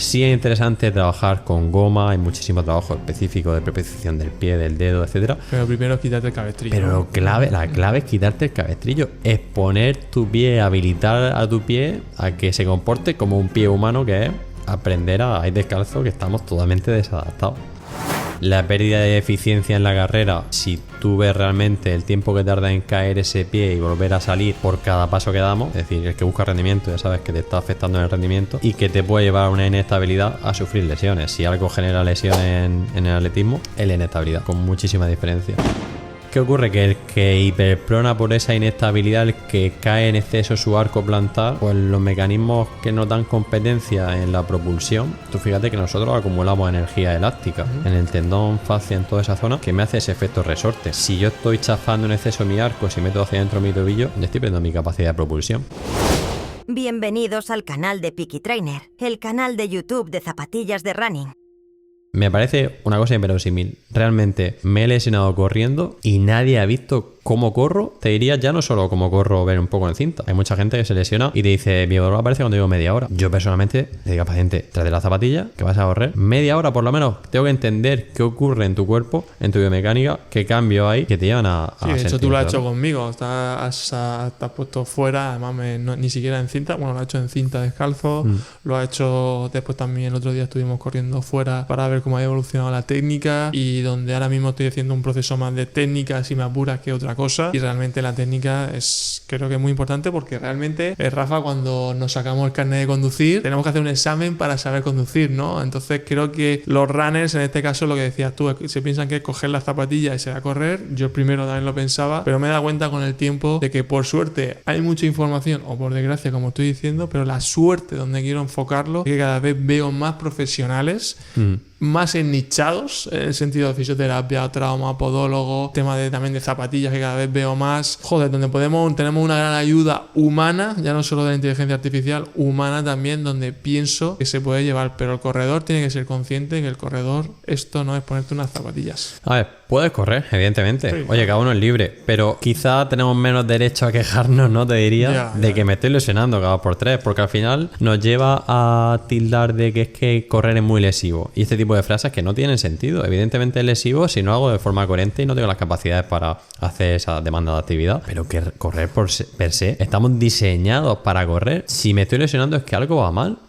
Sí es interesante trabajar con goma, hay muchísimo trabajo específico de preposición del pie, del dedo, etcétera. Pero primero quítate el cabestrillo. Pero la clave es quitarte el cabestrillo, es poner tu pie, habilitar a tu pie a que se comporte como un pie humano, que es aprender a ir descalzo, que estamos totalmente desadaptados. La pérdida de eficiencia en la carrera, si tú ves realmente el tiempo que tarda en caer ese pie y volver a salir por cada paso que damos, es decir, el que busca rendimiento ya sabes que te está afectando en el rendimiento y que te puede llevar a una inestabilidad a sufrir lesiones. Si algo genera lesiones en el atletismo, es la inestabilidad, con muchísima diferencia. ¿Qué ocurre? Que el que hiperprona por esa inestabilidad, el que cae en exceso su arco plantar, pues los mecanismos que nos dan competencia en la propulsión, tú fíjate que nosotros acumulamos energía elástica en el tendón, fascia, en toda esa zona, que me hace ese efecto resorte. Si yo estoy chafando en exceso mi arco, si meto hacia adentro mi tobillo, yo estoy perdiendo mi capacidad de propulsión. Bienvenidos al canal de Peaky Trainer, el canal de YouTube de zapatillas de running. Me parece una cosa inverosímil. Realmente me he lesionado corriendo y nadie ha visto cómo corro. Te diría ya no solo cómo corro, ver un poco en cinta. Hay mucha gente que se lesiona y te dice, mi dolor aparece cuando llevo media hora. Yo personalmente le digo al paciente, tras de la zapatilla, que vas a correr media hora por lo menos. Tengo que entender qué ocurre en tu cuerpo, en tu biomecánica, qué cambios hay que te llevan a Sí, de hecho tú lo has hecho dolor. conmigo. Estás puesto fuera, además ni siquiera en cinta. Bueno, lo has hecho en cinta descalzo. Lo has hecho después también. El otro día estuvimos corriendo fuera para ver cómo ha evolucionado la técnica, y donde ahora mismo estoy haciendo un proceso más de técnica, si me apuras, que otra cosa. Y realmente la técnica creo que es muy importante, porque realmente, Rafa, cuando nos sacamos el carnet de conducir, tenemos que hacer un examen para saber conducir, ¿no? Entonces creo que los runners, en este caso, lo que decías tú, se piensan que es coger las zapatillas y se va a correr. Yo primero también lo pensaba, pero me he dado cuenta con el tiempo de que, por suerte, hay mucha información, o por desgracia, como estoy diciendo, pero la suerte donde quiero enfocarlo es que cada vez veo más profesionales más ennichados, en el sentido de fisioterapia, trauma, podólogo, tema también de zapatillas, que cada vez veo más, donde tenemos una gran ayuda humana, ya no solo de la inteligencia artificial, humana también, donde pienso que se puede llevar, pero el corredor tiene que ser consciente que el corredor, esto no es ponerte unas zapatillas. A ver, puedes correr, evidentemente. Sí, Oye, cada uno es libre, pero quizá tenemos menos derecho a quejarnos, ¿no? Te diría, de que me estoy lesionando cada 2 por 3, porque al final nos lleva a tildar de que es que correr es muy lesivo. Y este tipo de frases que no tienen sentido. Evidentemente es lesivo si no hago de forma coherente y no tengo las capacidades para hacer esa demanda de actividad. Pero que correr per se, estamos diseñados para correr. Si me estoy lesionando es que algo va mal.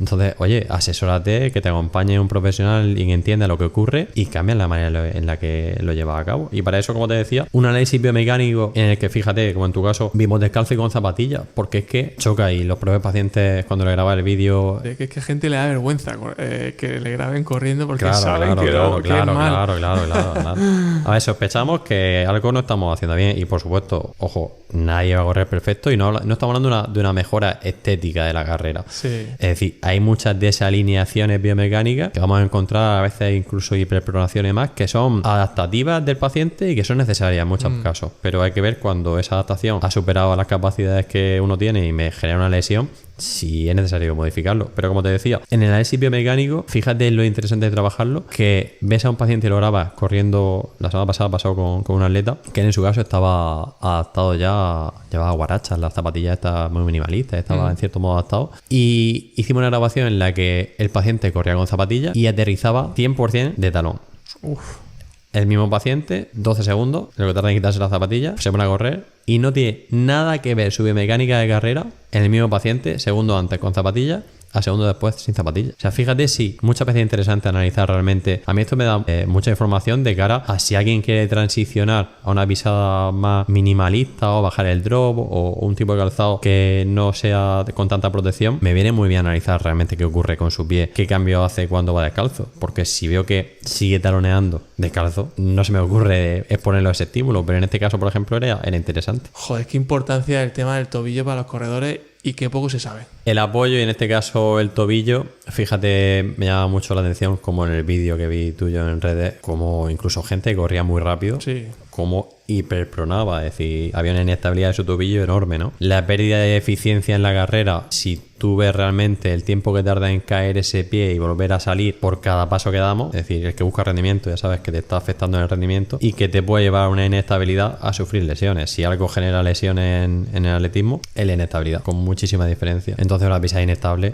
Entonces, oye, asesórate, que te acompañe un profesional y que entienda lo que ocurre y cambia la manera en la que lo llevas a cabo. Y para eso, como te decía, un análisis biomecánico en el que, fíjate, como en tu caso, vimos descalzo y con zapatillas, porque es que choca, y los propios pacientes, cuando le graba el vídeo... Es que a gente le da vergüenza que le graben corriendo, porque Claro, saben que es mal. Claro. A ver, sospechamos que algo no estamos haciendo bien, y por supuesto, ojo, nadie va a correr perfecto, y no estamos hablando de una mejora estética de la carrera. Sí. Es decir, hay muchas desalineaciones biomecánicas que vamos a encontrar, a veces incluso hiperpronaciones más, que son adaptativas del paciente y que son necesarias en muchos casos, pero hay que ver cuando esa adaptación ha superado las capacidades que uno tiene y me genera una lesión, si es necesario modificarlo. Pero como te decía, en el análisis biomecánico, fíjate lo interesante de trabajarlo, que ves a un paciente y lo grabas corriendo. La semana pasada pasó con un atleta que en su caso estaba adaptado ya, llevaba guarachas, las zapatillas estas muy minimalistas, estaba en cierto modo adaptado, y hicimos una grabación en la que el paciente corría con zapatillas y aterrizaba 100% de talón. El mismo paciente, 12 segundos, lo que tarda en quitarse las zapatillas, se pone a correr y no tiene nada que ver su biomecánica de carrera en el mismo paciente, segundo antes con zapatillas a segundo después sin zapatillas. O sea, fíjate, sí, muchas veces es interesante analizar realmente. A mí esto me da mucha información de cara a si alguien quiere transicionar a una pisada más minimalista, o bajar el drop, o un tipo de calzado que no sea con tanta protección. Me viene muy bien analizar realmente qué ocurre con su pie, qué cambio hace cuando va descalzo, porque si veo que sigue taloneando descalzo, no se me ocurre exponerlo a ese estímulo, pero en este caso, por ejemplo, era interesante. Joder, qué importancia el tema del tobillo para los corredores, y qué poco se sabe. El apoyo, y en este caso el tobillo, fíjate, me llama mucho la atención, como en el vídeo que vi tuyo en redes, como incluso gente que corría muy rápido, como hiperpronaba, es decir, había una inestabilidad de su tobillo enorme, ¿no? La pérdida de eficiencia en la carrera, si tú ves realmente el tiempo que tarda en caer ese pie y volver a salir por cada paso que damos, es decir, el que busca rendimiento, ya sabes que te está afectando en el rendimiento y que te puede llevar a una inestabilidad a sufrir lesiones. Si algo genera lesiones en el atletismo, es la inestabilidad, con muchísima diferencia. Entonces una pisada inestable,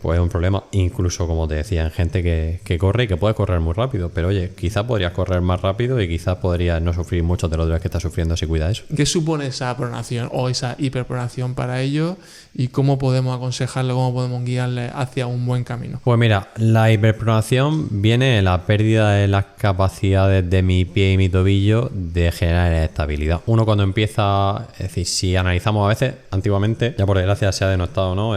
pues es un problemas. Incluso, como te decía, en gente que corre y que puede correr muy rápido. Pero oye, quizás podrías correr más rápido y quizás podrías no sufrir mucho de los dolores que estás sufriendo si cuidas eso. ¿Qué supone esa pronación o esa hiperpronación para ello? ¿Y cómo podemos aconsejarle, cómo podemos guiarle hacia un buen camino? Pues mira, la hiperpronación viene en la pérdida de las capacidades de mi pie y mi tobillo de generar estabilidad. Uno cuando empieza, es decir, si analizamos a veces, antiguamente, ya por desgracia se ha denostado, ¿no?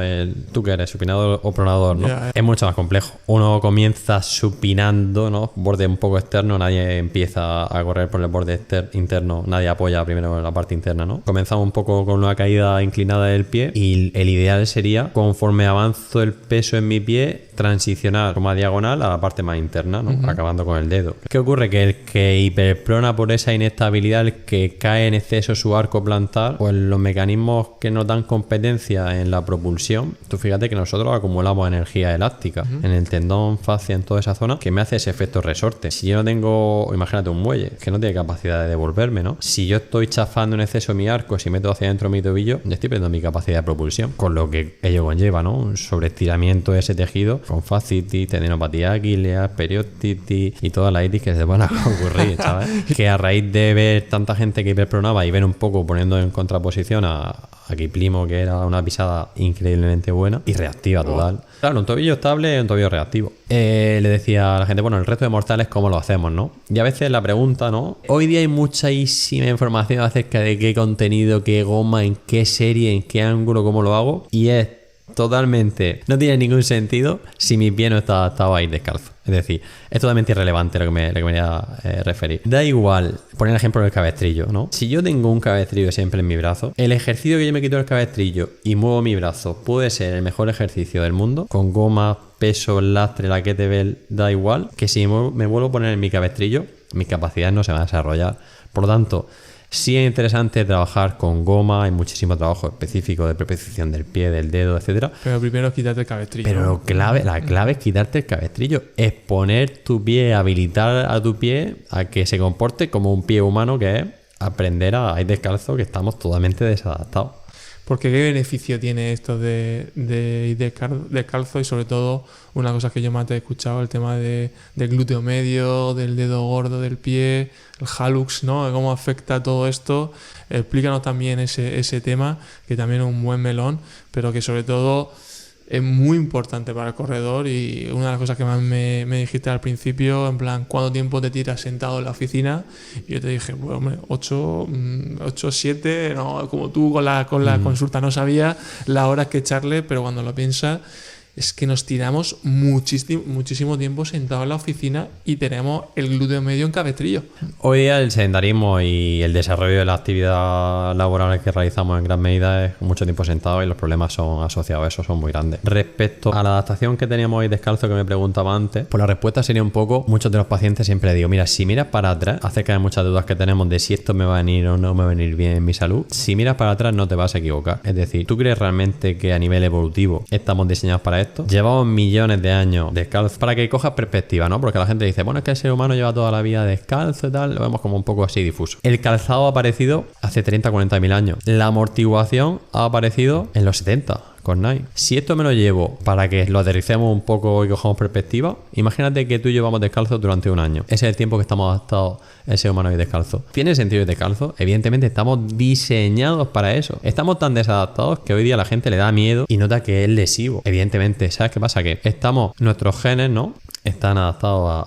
Tú que eres supinador o pronador, ¿no? Es mucho más complejo. Uno comienza supinando, ¿no? Borde un poco externo, nadie empieza a correr por el borde interno, nadie apoya primero en la parte interna, ¿no? Comenzamos un poco con una caída inclinada del pie y el ideal sería, conforme avanzo el peso en mi pie, transicionar como a diagonal a la parte más interna, ¿no? Acabando con el dedo. ¿Qué ocurre? Que el que hiperprona por esa inestabilidad, el que cae en exceso su arco plantar, pues los mecanismos que nos dan competencia en la propulsión, tú fíjate que nosotros acumulamos energía elástica en el tendón, fascia, en toda esa zona, que me hace ese efecto resorte. Si yo no tengo, imagínate un muelle, que no tiene capacidad de devolverme, ¿no? Si yo estoy chafando en exceso mi arco, si meto hacia adentro mi tobillo, yo estoy perdiendo mi capacidad de propulsión, con lo que ello conlleva, ¿no? Un sobreestiramiento de ese tejido, con fascitis, tendinopatía aquilea, periostitis y todas las itis que se van a ocurrir, ¿sabes? Que a raíz de ver tanta gente que hiperpronaba y ver un poco poniendo en contraposición a Kiplimo, que era una pisada increíblemente buena y reactiva total. Claro, un tobillo estable y un tobillo reactivo. Le decía a la gente, bueno, el resto de mortales, ¿cómo lo hacemos, no? Y a veces la pregunta, ¿no? Hoy día hay muchísima información acerca de qué contenido, qué goma, en qué serie, en qué ángulo, cómo lo hago. Y es totalmente, no tiene ningún sentido si mi pie no está adaptado a ir descalzo. Es decir, es totalmente irrelevante lo que me quería referir. Da igual, poner el ejemplo del cabestrillo, ¿no? Si yo tengo un cabestrillo siempre en mi brazo, el ejercicio que yo me quito el cabestrillo y muevo mi brazo puede ser el mejor ejercicio del mundo, con goma, peso, lastre, la kettlebell, da igual, que si me vuelvo a poner en mi cabestrillo, mis capacidades no se van a desarrollar. Por lo tanto, sí es interesante trabajar con goma, hay muchísimo trabajo específico de propulsión del pie, del dedo, etcétera. Pero primero es quitarte el cabestrillo. Pero la clave es quitarte el cabestrillo, es poner tu pie, habilitar a tu pie a que se comporte como un pie humano, que es aprender a ir descalzo, que estamos totalmente desadaptados. Porque ¿qué beneficio tiene esto de ir descalzo? Y sobre todo, una cosa que yo más te he escuchado, el tema del glúteo medio, del dedo gordo del pie, el hallux, ¿no? ¿Cómo afecta todo esto? Explícanos también ese tema, que también es un buen melón, pero que sobre todo es muy importante para el corredor. Y una de las cosas que más me dijiste al principio, en plan, ¿cuánto tiempo te tiras sentado en la oficina? Y yo te dije, pues hombre, 8, 7, no, como tú con la consulta no sabía las horas que echarle, pero cuando lo piensas, es que nos tiramos muchísimo tiempo sentados en la oficina y tenemos el glúteo medio en cabestrillo. Hoy día el sedentarismo y el desarrollo de la actividad laboral que realizamos en gran medida es mucho tiempo sentado, y los problemas son asociados a eso, son muy grandes. Respecto a la adaptación que teníamos hoy descalzo, que me preguntaba antes, pues la respuesta sería un poco, muchos de los pacientes siempre digo, mira, si miras para atrás, acerca de muchas dudas que tenemos de si esto me va a venir o no me va a venir bien en mi salud, si miras para atrás no te vas a equivocar. Es decir, ¿tú crees realmente que a nivel evolutivo estamos diseñados para esto? Llevamos millones de años descalzo, para que cojas perspectiva, ¿no? Porque la gente dice, bueno, es que el ser humano lleva toda la vida descalzo y tal, lo vemos como un poco así difuso. El calzado ha aparecido hace 30-40 mil años. La amortiguación ha aparecido en los 70 con Nike. Si esto me lo llevo para que lo aterricemos un poco y cojamos perspectiva, imagínate que tú y yo vamos descalzo durante un año. Ese es el tiempo que estamos adaptados el ser humano a ir descalzo. ¿Tiene sentido ir descalzo? Evidentemente estamos diseñados para eso. Estamos tan desadaptados que hoy día la gente le da miedo y nota que es lesivo. Evidentemente, ¿sabes qué pasa? Que nuestros genes, ¿no?, están adaptados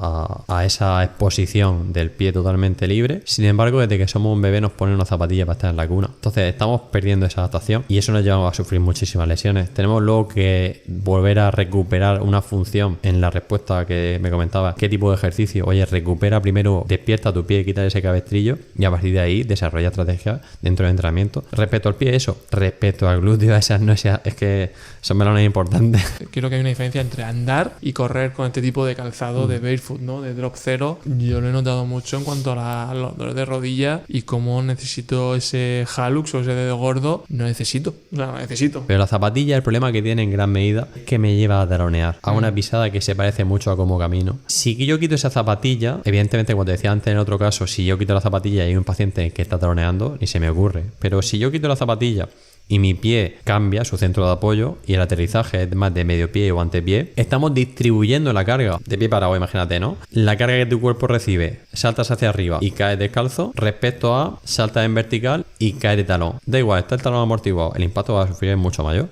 a esa exposición del pie totalmente libre. Sin embargo, desde que somos un bebé nos ponen unas zapatillas para estar en la cuna. Entonces estamos perdiendo esa adaptación y eso nos lleva a sufrir muchísimas lesiones. Tenemos luego que volver a recuperar una función. En la respuesta que me comentaba, ¿qué tipo de ejercicio? Oye, recupera primero, despierta tu pie, quita ese cabestrillo y a partir de ahí desarrolla estrategias dentro del entrenamiento. Respecto al pie, eso. Respecto al glúteo, es que son melones importantes. Creo que hay una diferencia entre andar y correr con este tipo de calzado de barefoot, ¿no? De drop cero. Yo lo he notado mucho en cuanto a los dolores de rodilla y cómo necesito ese hallux o ese dedo gordo. No necesito. Pero la zapatilla, el problema que tiene en gran medida es que me lleva a talonear a una pisada que se parece mucho a cómo camino. Si yo quito esa zapatilla, evidentemente, como te decía antes en otro caso, si yo quito la zapatilla y hay un paciente que está taloneando, ni se me ocurre. Pero si yo quito la zapatilla y mi pie cambia su centro de apoyo y el aterrizaje es más de medio pie o antepié, estamos distribuyendo la carga de pie parado, imagínate, ¿no? La carga que tu cuerpo recibe, saltas hacia arriba y caes descalzo, respecto a saltas en vertical y caes de talón. Da igual, está el talón amortiguado, el impacto va a sufrir mucho mayor.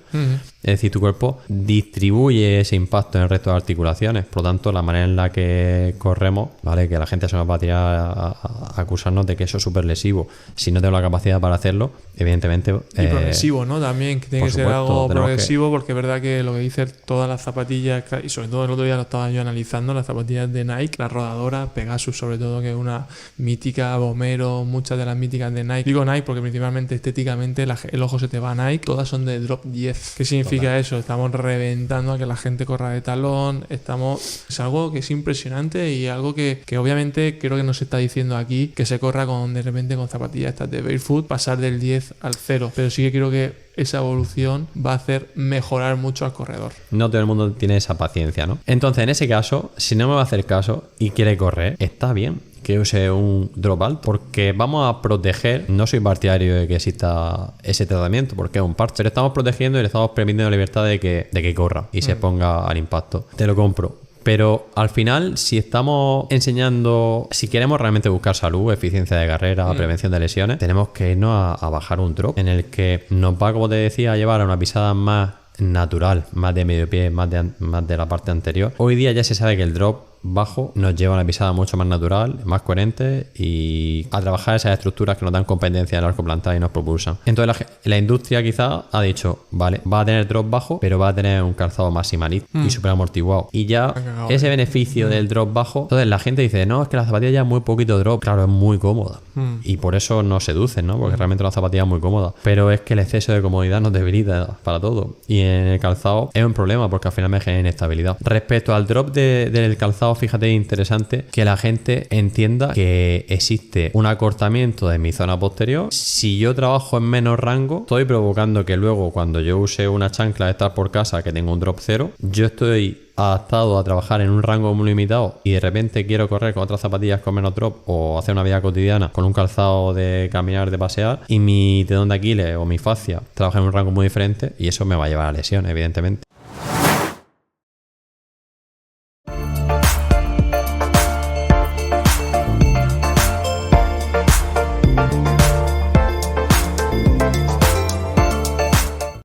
Es decir, tu cuerpo distribuye ese impacto en el resto de articulaciones. Por lo tanto, la manera en la que corremos, ¿vale? Que la gente se nos va a tirar a acusarnos de que eso es súper lesivo. Si no tengo la capacidad para hacerlo, evidentemente... Y progresivo, ¿no? También, que tiene que ser algo progresivo, porque es verdad que lo que dice todas las zapatillas, y sobre todo el otro día lo estaba yo analizando, las zapatillas de Nike, la rodadora, Pegasus sobre todo, que es una mítica, Vomero, muchas de las míticas de Nike. Digo Nike porque principalmente estéticamente el ojo se te va a Nike, todas son de drop 10. ¿Qué significa eso? Estamos reventando a que la gente corra de talón, es algo que es impresionante y algo que obviamente creo que nos está diciendo aquí que se corra de repente con zapatillas estas de barefoot, pasar del 10 al 0, pero sí que creo que esa evolución va a hacer mejorar mucho al corredor. No todo el mundo tiene esa paciencia, ¿no? Entonces, en ese caso, si no me va a hacer caso y quiere correr, está bien que use un drop alt, porque vamos a proteger. No soy partidario de que exista ese tratamiento porque es un parche, pero estamos protegiendo y le estamos permitiendo la libertad de que corra y se ponga al impacto. Te lo compro. Pero al final, si estamos enseñando, si queremos realmente buscar salud, eficiencia de carrera, prevención de lesiones, tenemos que irnos a bajar un drop en el que nos va, como te decía, a llevar a una pisada más natural, más de medio pie, más de la parte anterior. Hoy día ya se sabe que el drop bajo nos lleva a una pisada mucho más natural, más coherente y a trabajar esas estructuras que nos dan competencia en el arco plantar y nos propulsan. Entonces la industria quizá ha dicho, vale, va a tener drop bajo, pero va a tener un calzado maximalista y super amortiguado. Y ya ese beneficio del drop bajo, entonces la gente dice, no, es que la zapatilla ya es muy poquito drop. Claro, es muy cómoda y por eso nos seducen, ¿no? Porque realmente la zapatilla es muy cómoda, pero es que el exceso de comodidad nos debilita para todo y en el calzado es un problema porque al final me genera inestabilidad. Respecto al drop del calzado, fíjate, interesante que la gente entienda que existe un acortamiento de mi zona posterior. Si yo trabajo en menos rango, estoy provocando que luego cuando yo use una chancla de estar por casa que tengo un drop 0, yo estoy adaptado a trabajar en un rango muy limitado y de repente quiero correr con otras zapatillas con menos drop o hacer una vida cotidiana con un calzado de caminar, de pasear, y mi tendón de Aquiles o mi fascia trabaja en un rango muy diferente y eso me va a llevar a lesiones, evidentemente.